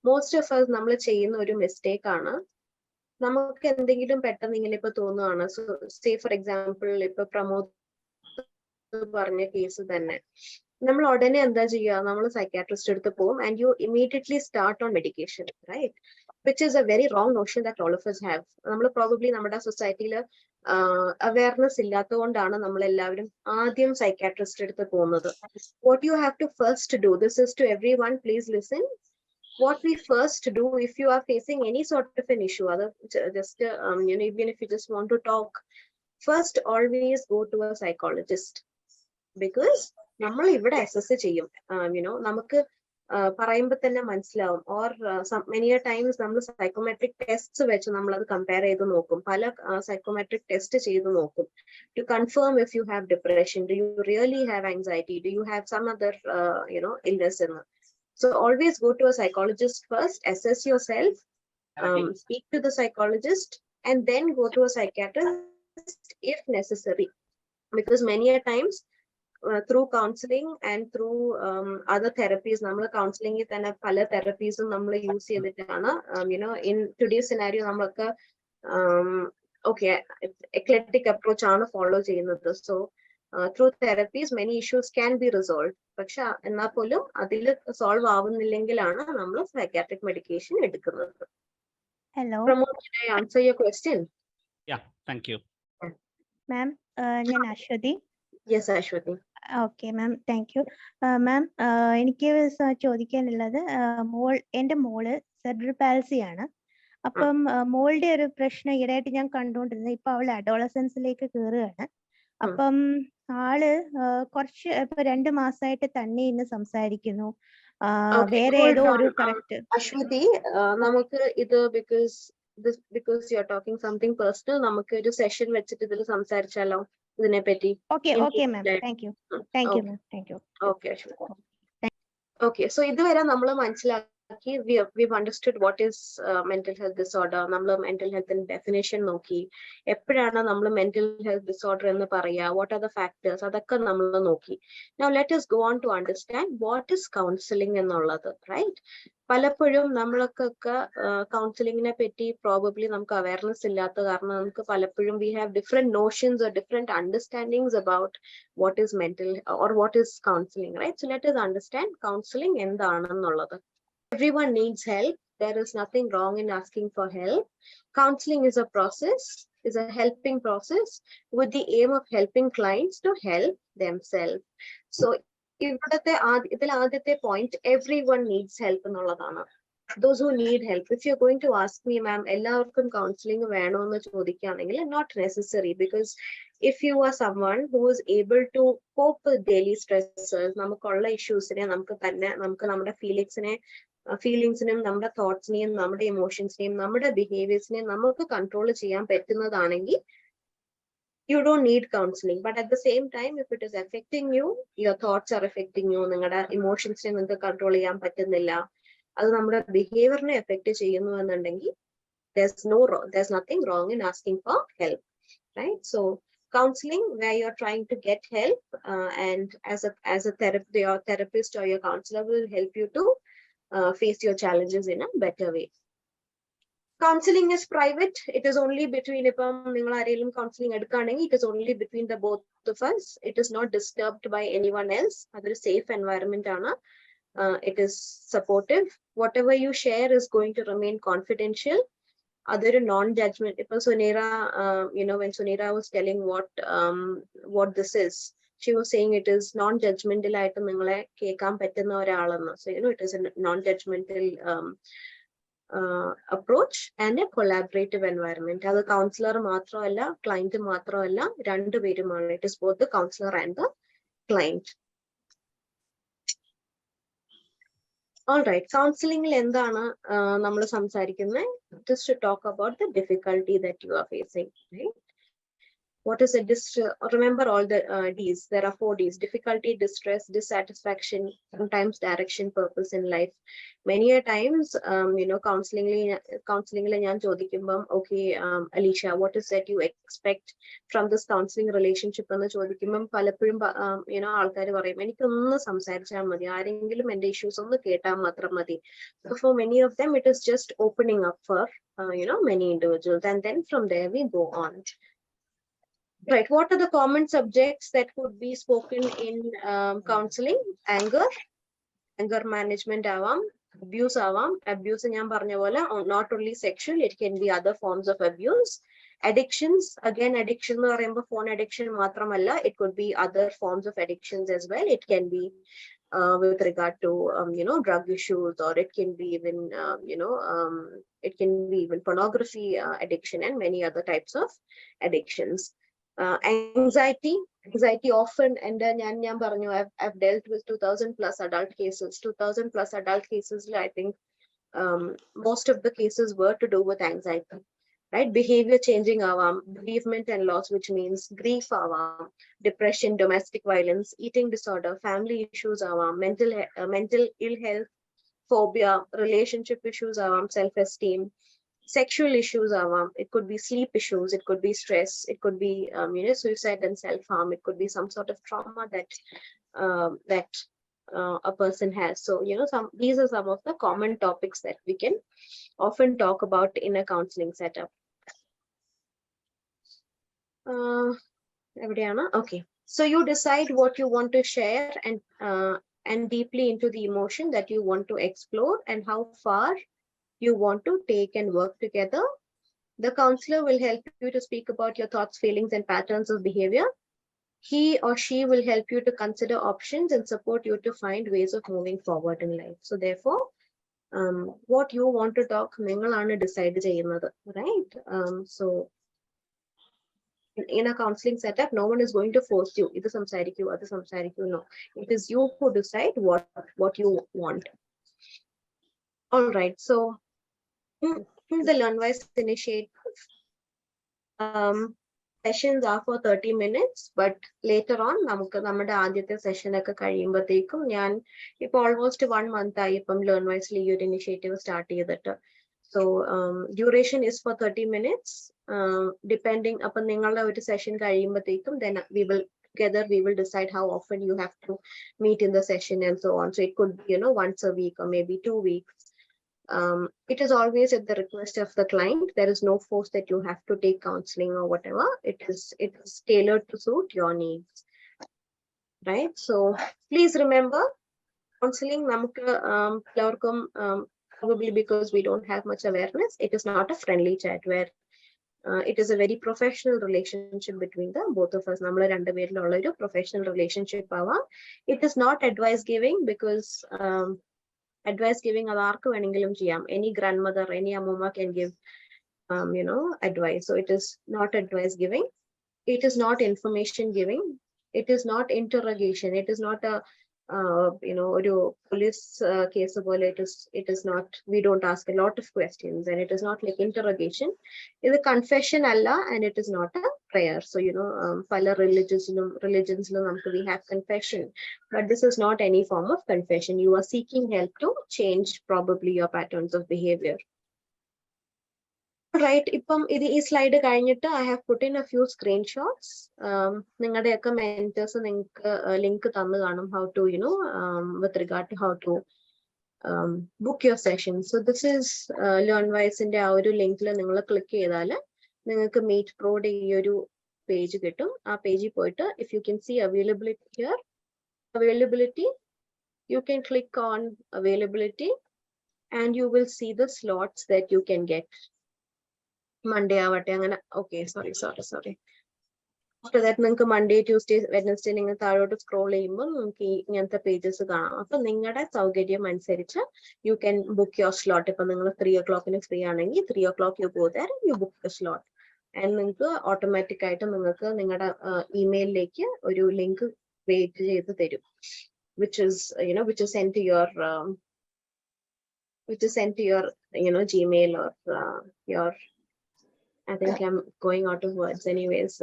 most of us നമ്മൾ ചെയ്യുന്ന ഒരു mistake ആണ്. നമുക്ക് എന്തെങ്കിലും പെട്ടെന്ന് ഇങ്ങനെ ഇപ്പൊ തോന്നുകയാണ്, സോ സേ ഫോർ എക്സാമ്പിൾ ഇപ്പൊ പ്രമോദ് പറഞ്ഞ കേസ് തന്നെ. നമ്മൾ ഉടനെ എന്താ ചെയ്യുക, നമ്മൾ സൈക്കാട്രിസ്റ്റ് അടുത്ത് പോകും and you immediately start on medication, right? Which is a very wrong notion that all of us have. നമ്മൾ പ്രോബബ്ലി നമ്മുടെ സൊസൈറ്റിയിൽ അവയർനെസ് ഇല്ലാത്തതുകൊണ്ടാണ് നമ്മൾ എല്ലാവരും ആദ്യം സൈക്കാട്രിസ്റ്റ് അടുത്ത് പോകുന്നത്. What you have to first do, this is to everyone, please listen. What we first do, if you are facing any sort of an issue, other just even if you just want to talk, first always go to a psychologist, because നമ്മൾ ഇവിടെ assess ചെയ്യും. നമുക്ക് പറയുമ്പോൾ തന്നെ മനസ്സിലാവും. Or many times നമ്മൾ psychometric test വെച്ച് നമ്മൾ അത് കമ്പയർ ചെയ്ത് നോക്കും. പല സൈക്കോമെട്രിക് ടെസ്റ്റ് ചെയ്ത് നോക്കും to confirm if you have depression, do you really have anxiety, do you have some other illness എന്ന്. So always go to a psychologist first, assess yourself, speak to the psychologist, and then go to a psychiatrist if necessary. Because many a times through counseling and through other therapies, nammal counseling il thana pala therapies nammal use cheyiditana, in today's scenario nammakku okay eclectic approach aanu follow cheyyunnathu. So through therapies many issues can be resolved. പക്ഷെ എന്നാൽ പോലും അതിൽ solve ആവുന്നില്ലെങ്കിലാണ് നമ്മൾ psychiatric medication എടുക്കുന്നത്. Hello Pramod, can I answer your question? Yeah, thank you. Ma'am, ഞാൻ Ashwathy. Yes, Ashwati. Okay ma'am, thank you. Ma'am, എനിക്ക് ചോദിക്കാനുള്ളത്, എൻ്റെ മോള് സെറിബ്രൽ പാൽസി ആണ്. അപ്പം മോളുടെ ഒരു പ്രശ്നം ഈടായിട്ട് ഞാൻ കണ്ടുകൊണ്ടിരുന്നത്, ഇപ്പൊ അവൾ അഡോളസൻസിലേക്ക് കയറുകയാണ്. അപ്പം ആള് കുറച്ച് ഇപ്പൊ 2 മാസമായിട്ട് തന്നെ ഇന്ന് സംസാരിക്കുന്നു. വേറെ ഏതോ ഒരു കറക്റ്റ്. അശ്വതി, നമുക്ക് ഇത് because you are talking something personal, നമുക്ക് ഒരു സെഷൻ വെച്ചിട്ട് ഇതിൽ സംസാരിച്ചാലോ ഇതിനെ പറ്റി? Okay ma'am, thank you ma'am, thank you. Okay Ashwathi. Okay, so ഇതുവരെ നമ്മൾ മനസ്സിലാക്കി, we've understood what is mental health disorder. നമ്മൾ mental health definition നോക്കി, എപ്പോഴാണ് നമ്മൾ mental health disorder എന്ന് പറയാ, what are the factors, അതൊക്കെ നമ്മൾ നോക്കി. Now let us go on to understand what is counseling എന്നുള്ളത്, right? പലപ്പോഴും നമ്മളൊക്കെ കൗൺസിലിങ്ങിനെ പറ്റി പ്രോബബ്ലി നമുക്ക് അവയർനെസ് ഇല്ലാത്ത കാരണം നമുക്ക് പലപ്പോഴും we have different notions or different understandings about what is mental or what is counseling, right? So let us understand counseling എന്താണെന്നുള്ളത്. Everyone needs help. There is nothing wrong in asking for help. Counseling is a process, is a helping process with the aim of helping clients to help themselves. So ഇവിടത്തെ ആദ്യത്തെ point, everyone needs help എന്നുള്ളതാണ്. Those who need help, if you're going to ask me, ma'am, എല്ലാവർക്കും counselling വേണോ എന്ന് ചോദിക്കുകയാണെങ്കിൽ not necessary, because if you are someone who is able to cope with daily stresses, നമുക്കുള്ള ഇഷ്യൂസിനെ നമുക്ക് നമ്മുടെ ഫീലിങ്സിനെയും നമ്മുടെ തോട്ട്സിനെയും നമ്മുടെ ഇമോഷൻസിനെയും നമ്മുടെ ബിഹേവിയേഴ്സിനെയും നമുക്ക് കൺട്രോൾ ചെയ്യാൻ പറ്റുന്നതാണെങ്കിൽ you don't need counseling. But at the same time, if it is affecting you, your thoughts are affecting you, നിങ്ങളുടെ ഇമോഷൻസിനെ നിങ്ങൾക്ക് കൺട്രോൾ ചെയ്യാൻ പറ്റുന്നില്ല, അത് നമ്മുടെ ബിഹേവിയറിനെ എഫക്ട് ചെയ്യുന്നു എന്നുണ്ടെങ്കിൽ there's nothing wrong in asking for help, right? So counseling where you're trying to get help, and as a therapist, your therapist or your counselor will help you to face your challenges in a better way. Counseling is private. It is only between, ഇപ്പം നിങ്ങൾ ആരെങ്കിലും counselling എടുക്കുകയാണെങ്കിൽ it is only between the both of us. It is not disturbed by anyone else. അതൊരു safe environment ആണ്. It is supportive. Whatever you share is going to remain confidential. Adoru non-judgment. Ipo Sunira, when Sunira was telling what this is, she was saying it is non-judgmental ആയിട്ട് നിങ്ങളെ കേൾക്കാൻ പറ്റുന്ന ഒരാളെന്ന്. So it is a non-judgmental approach and a collaborative environment. അത് councillor മാത്രമല്ല, client മാത്രമല്ല, രണ്ടുപേരുമാണ്. It is both the counselor and the client. All right, counseling എന്താണ് നമ്മൾ സംസാരിക്കുന്നത്? Just to talk about the difficulty that you are facing, right? What is it? Remember all the D's. There are 4 D's: difficulty, distress, dissatisfaction, sometimes direction, purpose in life. Many a times, counseling njan chodikumbam, okay, Alicia, what is that you expect from this counseling relationship ennu chodikumbam palappozhum aalkar parayum enikkonnu samsarichal madi, aarengiലും ende issues onnu ketta matram madi. So for many of them it is just opening up for many individuals, and then from there we go on. Right. What are the common subjects that could be spoken in counseling? Anger management avam, abuse avam. Abuse njan parnja pole, not only sexual, it can be other forms of abuse. Addictions, again, addiction nu parayumbo phone addiction matramalla, it could be other forms of addictions as well. It can be with regard to drug issues, or it can be even it can be even pornography addiction and many other types of addictions. Anxiety often, and I've dealt with 2000 plus adult cases. 2000 plus adult cases, I think most of the cases were to do with anxiety. Right? Behavior changing avam, bereavement and loss, which means grief avam, depression, domestic violence, eating disorder, family issues avam, mental ill health, phobia, relationship issues avam, self-esteem, sexual issues avam. It could be sleep issues, it could be stress, it could be suicide and self-harm, it could be some sort of trauma that a person has. So these are some of the common topics that we can often talk about in a counseling setup. Okay, so you decide what you want to share and deeply into the emotion that you want to explore and how far you want to take and work together. The counselor will help you to speak about your thoughts, feelings, and patterns of behavior. He or she will help you to consider options and support you to find ways of moving forward in life. So therefore, what you want to talk, ningalana decide cheyyunnathu, right? So in a counseling setup, no one is going to force you. Idu samsarikku, adu samsarikku. No, it is you who decide what you want. All right. So the Learnwise initiative, sessions are for 30 minutes, but later on, namukku nammade aadyathe session okke kazhiyumbathekkum njan ipo almost 1 month ayi ippam Learnwise your initiative start cheyidittu. So duration is for 30 minutes. Depending upon ningalde oru session kazhiyumbathekkum, then we will decide how often you have to meet in the session and so on. So it could be once a week or maybe 2 weeks. It is always at the request of the client. There is no force that you have to take counseling or whatever. It is tailored to suit your needs, right? So please remember, counseling namukku probably because we don't have much awareness, it is not a friendly chat where it is a very professional relationship between the both of us. Nammal rendu perulla oru professional relationship avam. It is not advice giving, because advice giving adarku venengilum cheyam. Any grandmother, any amma can give advice. So it is not advice giving, it is not information giving, it is not interrogation, it is not a oru police case pole. It is not, we don't ask a lot of questions, and it is not like interrogation. It is a confession alla, and it is not a prayer. So pala religions we have confession, but this is not any form of confession. You are seeking help to change probably your patterns of behavior. Right, ippam ee slide kazhinjittu I have put in a few screenshots. Ningade okke mentors ningalku link thannu kanum how to with regard to how to book your session. So this is Learnwise inde aa oru link la ningal click cheyidal ningalku meet pro de ee oru page kittum. Aa page poittu if you can see availability here, availability, you can click on availability and you will see the slots that you can get. Monday avate angana, okay, sorry. After that ningalku Monday, Tuesday, Wednesday ningal thaalotu scroll cheyyumbol ningalku ingantha pages കാണാം. appo ningade saukaryam anusarichu you can book your slot. Ipo ningal 3 o'clock ന് free ആണെങ്കിൽ 3 o'clock you go there and you book the slot, and ningalku automatic ആയിട്ട് ningalku ningade email lekku oru link create ചെയ്തു തരും, which is sent to your Gmail or your, I think I'm going out of words anyways.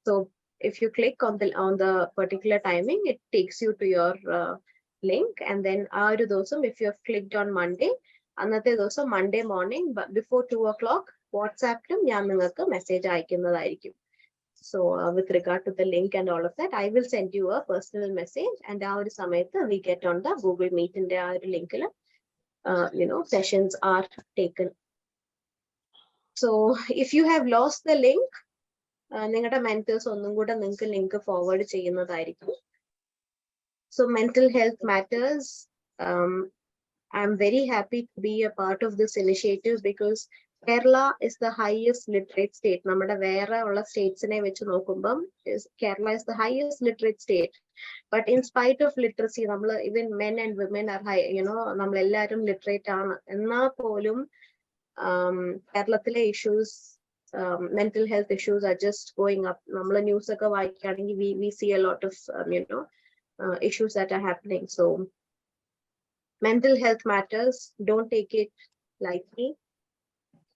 So if you click on the particular timing, it takes you to your link, and then if you have clicked on Monday, another dosam Monday morning, but before 2 o'clock, WhatsApp message aykkunnadayirikkum. So with regard to the link and all of that, I will send you a personal message, and aa oru samayathu we get on the Google Meet inde aa oru link la sessions are taken. So if you have lost the link, നിങ്ങളുടെ mentors ഒന്നും കൂടെ നിങ്ങൾക്ക് link forward ചെയ്യുന്നതായിരിക്കും. So mental health matters. I'm very happy to be a part of this initiative because Kerala is the highest literate state. നമ്മുടെ വേറെ ഉള്ള സ്റ്റേറ്റ്സിനെ വെച്ച് നോക്കുമ്പം Kerala is the highest literate state. But in spite of literacy, നമ്മൾ even men and women are high, നമ്മൾ എല്ലാവരും literate ആണ്. എന്നാൽ പോലും കേരളത്തിലെ issues, mental health issues are just going up. നമ്മൾ ന്യൂസ് ഒക്കെ വായിക്കുകയാണെങ്കിൽ we see a lot of issues that are happening. So mental health matters. Don't take it lightly.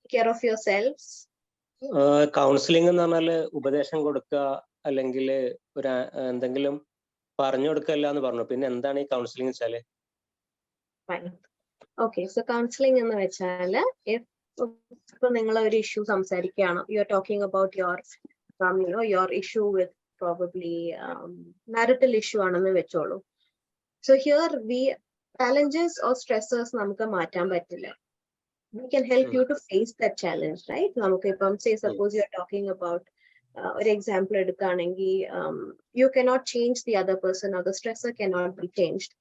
Take care of yourselves. Counselling എന്ന് പറഞ്ഞാല് ഉപദേശം കൊടുക്കുക അല്ലെങ്കിൽ ഒരു എന്തെങ്കിലും പറഞ്ഞു കൊടുക്കല്ല എന്ന് പറഞ്ഞു. പിന്നെ എന്താണ് ഈ കൗൺസിലിംഗ് വെച്ചാല്? Okay, so counseling എന്ന് വെച്ചാല് ഇപ്പൊ നിങ്ങൾ ഒരു ഇഷ്യൂ സംസാരിക്കുകയാണ്, you are talking about your issue with probably marital issue ആണെന്ന് വെച്ചോളൂ. So here challenges or stressors നമുക്ക് മാറ്റാൻ പറ്റില്ല. We can help you to face that challenge, right? നമുക്ക് ഇപ്പം say suppose you are talking about ഒരു example എടുക്കുകയാണെങ്കിൽ you cannot change the other person or the stressor cannot be changed.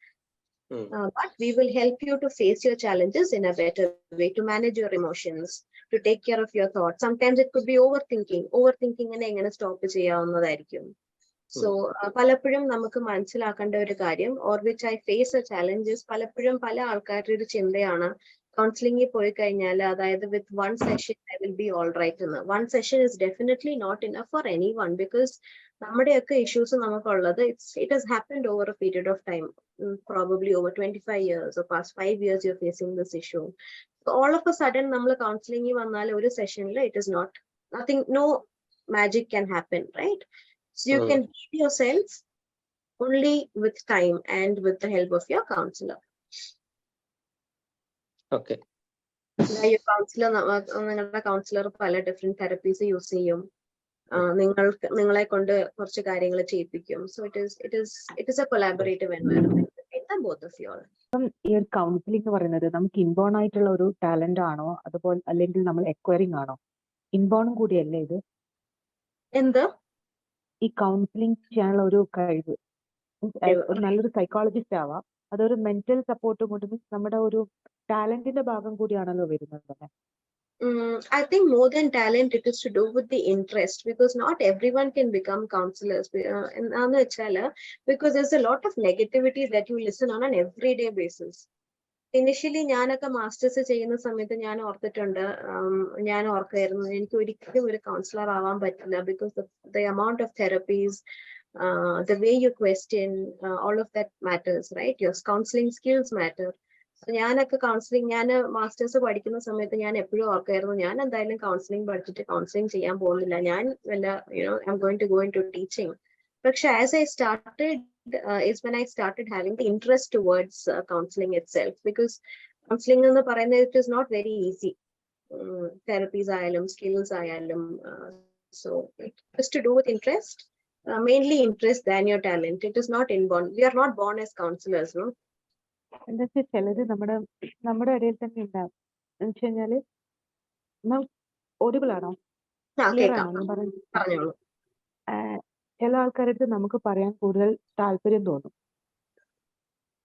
But we will help you to face your challenges in a better way, to manage your emotions, to take care of your thoughts. Sometimes it could be overthinking നെ എങ്ങനെ stop ചെയ്യാവുന്നതായിരിക്കും. So പലപ്പോഴും നമുക്ക് മനസ്സിലാക്കേണ്ട ഒരു കാര്യം, or which I face a challenge is, പലപ്പോഴും പല ആൾക്കാരുടെ ഒരു ചിന്തയാണ് കൗൺസിലിംഗിൽ പോയി കഴിഞ്ഞാൽ അതായത് with one session I will be all right എന്ന്. One session is definitely not enough for anyone because നമ്മുടെയൊക്കെ issues നമുക്കുള്ളത് it has happened over a period of time, probably over 25 years or past 5 years you're facing this issue. So all of a sudden നമ്മൾ കൗൺസിലിംഗിൽ വന്നാൽ ഒരു സെഷനിൽ it is not, nothing, no magic can happen, right? So you can heal yourself only with time and with the help of your counselor. Okay. Your counselor, നിങ്ങളുടെ counsellor പല different therapies use ചെയ്യും, നിങ്ങളെ കൊണ്ട് കുറച്ച് കാര്യങ്ങൾ ചെയ്യിപ്പിക്കും. So it is a collaborative environment between both of you all. ഈ ഒരു കൗൺസിലിംഗ് എന്ന് പറയുന്നത് നമുക്ക് ഇൻബോൺ ആയിട്ടുള്ള ഒരു ടാലന്റ് ആണോ അതുപോലെ അല്ലെങ്കിൽ നമ്മൾ എക്വയറിംഗ് ആണോ? ഇൻബോണും കൂടിയല്ലേ ഇത്? എന്ത് ഈ കൗൺസിലിംഗ് ചെയ്യാനുള്ള ഒരു കഴിവ്, ഒരു നല്ലൊരു സൈക്കോളജിസ്റ്റ് ആവാം, അതൊരു മെന്റൽ സപ്പോർട്ടും കൊണ്ട് മീൻസ് നമ്മുടെ ഒരു ടാലന്റിന്റെ ഭാഗം കൂടിയാണല്ലോ വരുന്നത് തന്നെ. I think more than talent, it is to do with the interest, because not everyone can become counselors. Because there's a lot of negativity that you listen on an everyday basis. Initially ഞാനൊക്കെ masters ചെയ്യുന്ന സമയത്ത് ഞാൻ ഓർക്കായിരുന്നു എനിക്ക് ഒരിക്കലും ഒരു councillor ആവാൻ പറ്റില്ല, because the amount of therapies, the way you question, all of that matters, right? Your counseling skills matter. ഞാനൊക്കെ ഞാൻ മാസ്റ്റേഴ്സ് പഠിക്കുന്ന സമയത്ത് ഞാൻ എപ്പോഴും ഓർക്കായിരുന്നു ഞാൻ എന്തായാലും കൗൺസിലിംഗ് പഠിച്ചിട്ട് കൗൺസിലിംഗ് ചെയ്യാൻ പോകുന്നില്ല, ഞാൻ I'm going to go into teaching. പക്ഷെ as I started is when I started having the interest towards counseling itself, because counseling എന്ന് പറയുന്നത് it is not very easy. Therapies ആയാലും skills ആയാലും, so it has to do with interest, mainly interest than your talent. It is not inborn. We are not born as counselors, no? എന്താ വെച്ചാൽ ചിലത് നമ്മുടെ ഇടയിൽ തന്നെ ഉണ്ടാവും. എന്ന് വെച്ച് കഴിഞ്ഞാല് ഓഡിബിൾ ആണോ, ക്ലിയർ ആണോ ഞാൻ പറയുന്നത്? ചില ആൾക്കാരുടെ നമുക്ക് പറയാൻ കൂടുതൽ താല്പര്യം തോന്നും.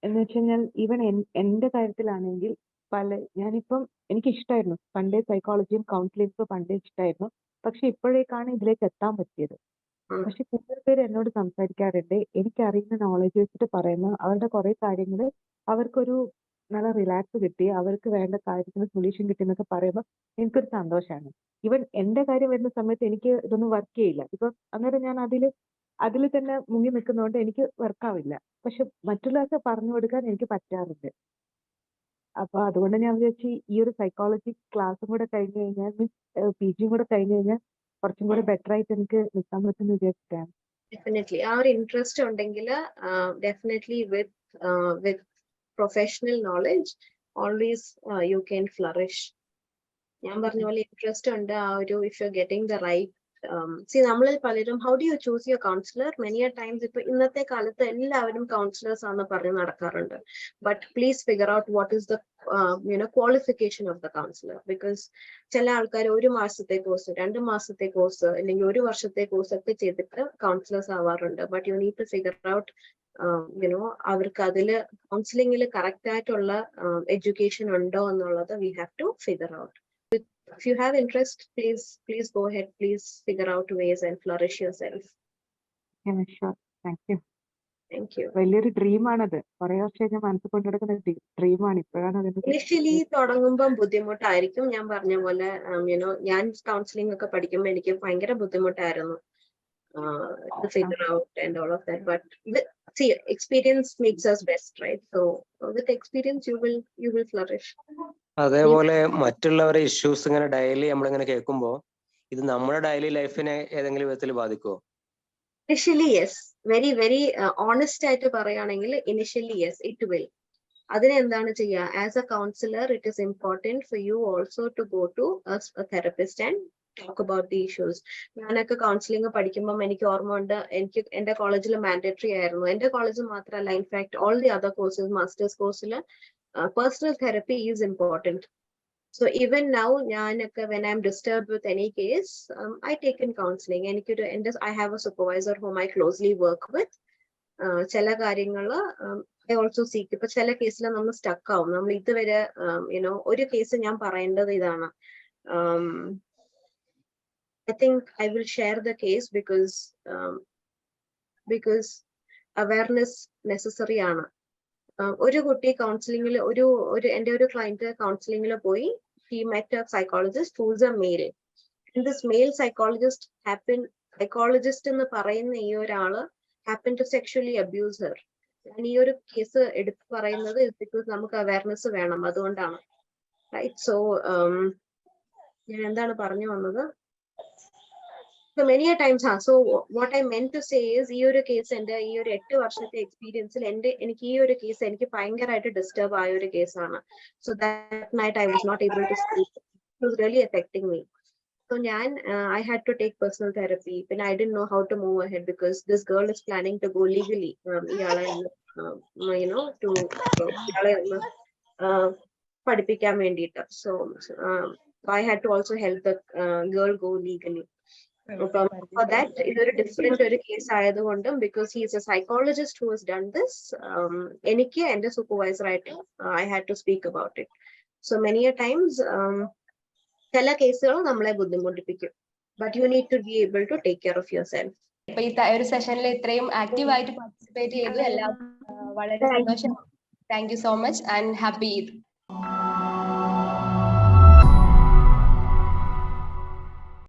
എന്ന് വെച്ച് കഴിഞ്ഞാൽ ഈവൻ എന്റെ കാര്യത്തിലാണെങ്കിൽ ഞാനിപ്പം എനിക്ക് ഇഷ്ടമായിരുന്നു പണ്ടേ സൈക്കോളജിയും കൗൺസിലിംഗും പണ്ടേ ഇഷ്ടമായിരുന്നു, പക്ഷെ ഇപ്പോഴേക്കാണ് ഇതിലേക്ക് എത്താൻ പറ്റിയത്. പക്ഷെ കൂടുതൽ പേര് എന്നോട് സംസാരിക്കാറുണ്ട്, എനിക്കറിയുന്ന നോളജ് വെച്ചിട്ട് പറയുന്ന അവരുടെ കുറെ കാര്യങ്ങൾ അവർക്കൊരു നല്ല റിലാക്സ് കിട്ടി, അവർക്ക് വേണ്ട കാര്യത്തിന് സൊല്യൂഷൻ കിട്ടി എന്നൊക്കെ പറയുമ്പോൾ എനിക്കൊരു സന്തോഷമാണ്. ഈവൻ എന്റെ കാര്യം വരുന്ന സമയത്ത് എനിക്ക് ഇതൊന്നും വർക്ക് ചെയ്യില്ല, ബിക്കോസ് അന്നേരം ഞാൻ അതിൽ തന്നെ മുങ്ങി നിൽക്കുന്നതുകൊണ്ട് എനിക്ക് വർക്കാവില്ല. പക്ഷെ മറ്റുള്ളവർക്ക് പറഞ്ഞു കൊടുക്കാൻ എനിക്ക് പറ്റാറുണ്ട്. അപ്പൊ അതുകൊണ്ട് ഞാൻ വിചാരിച്ചു ഈ ഒരു സൈക്കോളജി ക്ലാസ്സും കൂടെ കഴിഞ്ഞു കഴിഞ്ഞാൽ മീൻസ് PG കൂടെ കഴിഞ്ഞു കഴിഞ്ഞാൽ കുറച്ചും കൂടെ ബെറ്റർ ആയിട്ട് എനിക്ക് നിൽക്കാൻ പറ്റുമെന്ന് വിചാരിച്ചിട്ടാണ്. ഡെഫിനറ്റ്ലി ആ ഒരു ഇൻട്രസ്റ്റ് ഉണ്ടെങ്കിൽ definitely with professional knowledge always you can flourish. ഞാൻ പറഞ്ഞ പോലെ ഇൻട്രസ്റ്റ് ഉണ്ട്, ആ ഒരു if you're getting the right see നമ്മളിൽ പലരും how do you choose your counselor? Many a times ഇപ്പൊ ഇന്നത്തെ കാലത്ത് എല്ലാവരും counselors ആണെന്ന് പറഞ്ഞ് നടക്കാറുണ്ട്. But please figure out what is the qualification of the counselor, because ചില ആൾക്കാർ 1 മാസത്തെ കോഴ്സ് 2 മാസത്തെ കോഴ്സ് അല്ലെങ്കിൽ 1 വർഷത്തെ കോഴ്സ് ഒക്കെ ചെയ്തിട്ട് counselors ആവാറുണ്ട്. But you need to figure out അവർക്ക് അതില് കൗൺസിലിംഗിൽ കറക്റ്റ് ആയിട്ടുള്ള എഡ്യൂക്കേഷൻ ഉണ്ടോ എന്നുള്ളത് we have to figure out. If you have interest, please go ahead, please figure out ways and flourish yourself. Yeah, sure. Thank you. വലിയൊരു ഡ്രീമാണത്. കുറെ വർഷം ഞാൻ മനസ്സിൽ കൊണ്ടെടുക്കുന്ന ഡ്രീമാണ്. ഇപ്പോഴാണ് അതിന്റെ ഇനിഷ്യലി തുടങ്ങുമ്പോൾ ബുദ്ധിമുട്ടായിരിക്കും. ഞാൻ പറഞ്ഞ പോലെ ഞാൻ കൗൺസിലിംഗ് ഒക്കെ പഠിക്കുമ്പോൾ എനിക്ക് ഭയങ്കര ബുദ്ധിമുട്ടായിരുന്നു to figure out and all of that. But see, experience makes us best, right? So with experience you will flourish. അതേപോലെ മറ്റുള്ളവരെ ഇഷ്യൂസ് ഇങ്ങനെ ഡെയിലി നമ്മളിങ്ങനെ കേൾക്കുമ്പോൾ ഇത് നമ്മുടെ ഡെയിലി ലൈഫിനെ ഏതെങ്കിലും വിധത്തിൽ ബാധിക്കുമോ? Initially yes, very very honest ആയിട്ട് പറയുകയാണെങ്കിൽ initially yes, it will. അതിനെ എന്താണ് ചെയ്യുക? As a counselor, it is important for you also to go to a therapist and talk about the issues. ഞാനൊക്കെ കൗൺസിലിംഗ് പഠിക്കുമ്പോൾ എനിക്ക് ഓർമ്മ ഉണ്ട്, എനിക്ക് എന്റെ കോളേജിൽ മാൻഡേറ്ററി ആയിരുന്നു. എന്റെ കോളേജിൽ മാത്രമല്ല, in fact all the other courses, masters കോഴ്സിൽ personal therapy is important. So even now when I'm disturbed with any case, I take in counseling. I have a supervisor whom I closely work with. ചില കാര്യങ്ങള് I also seek. ഇപ്പൊ ചില കേസിൽ നമ്മൾ stuck ആവും. നമ്മൾ ഇതുവരെ ഒരു കേസ് ഞാൻ പറയേണ്ടത് ഇതാണ്. I think I will share the case because awareness necessary ആണ്. ഒരു കുട്ടി കൗൺസിലിംഗിൽ എന്റെ ഒരു ക്ലയന്റ് കൗൺസിലിംഗിൽ പോയി. He met a psychologist who's a male. And this male psychologist എന്ന് പറയുന്ന ഈ ഒരാള് happened to sexually abuse her. ഞാൻ ഈ ഒരു കേസ് എടുത്ത് പറയുന്നത് because നമുക്ക് അവയർനെസ് വേണം, അതുകൊണ്ടാണ്. Right? So ഞാൻ എന്താണ് പറഞ്ഞു വന്നത്? So many a times, so what I meant to say is ഈ ഒരു കേസ് എന്റെ ഈ ഒരു 8 വർഷത്തെ എക്സ്പീരിയൻസിൽ എനിക്ക് ഈ ഒരു കേസ് എനിക്ക് ഭയങ്കരമായിട്ട് ഡിസ്റ്റർബ് ആയ ഒരു കേസാണ്. So that night I was not able to sleep. It was really affecting me. So I had to take personal therapy. But I didn't know how to move ahead because this girl is planning to go legally. പഠിപ്പിക്കാൻ വേണ്ടിയിട്ട്. So I had to also help the girl go legally. For that, ഇതൊരു different ഒരു case ആയതുകൊണ്ടും because he is a psychologist who has done this, എനിക്ക് എന്റെ supervisor ആയിട്ട് I had to speak about it. So many a times ചില കേസുകൾ നമ്മളെ ബുദ്ധിമുട്ടിപ്പിക്കും. But you need to be able to take care of yourself. ഇപ്പൊ ഈ ഒരു സെഷനിൽ ഇത്രയും ആക്റ്റീവ് ആയിട്ട് പാർട്ടിസിപ്പേറ്റ് ചെയ്തു. എല്ലാവർക്കും വളരെ സന്തോഷം. Thank you so much and happy Eid.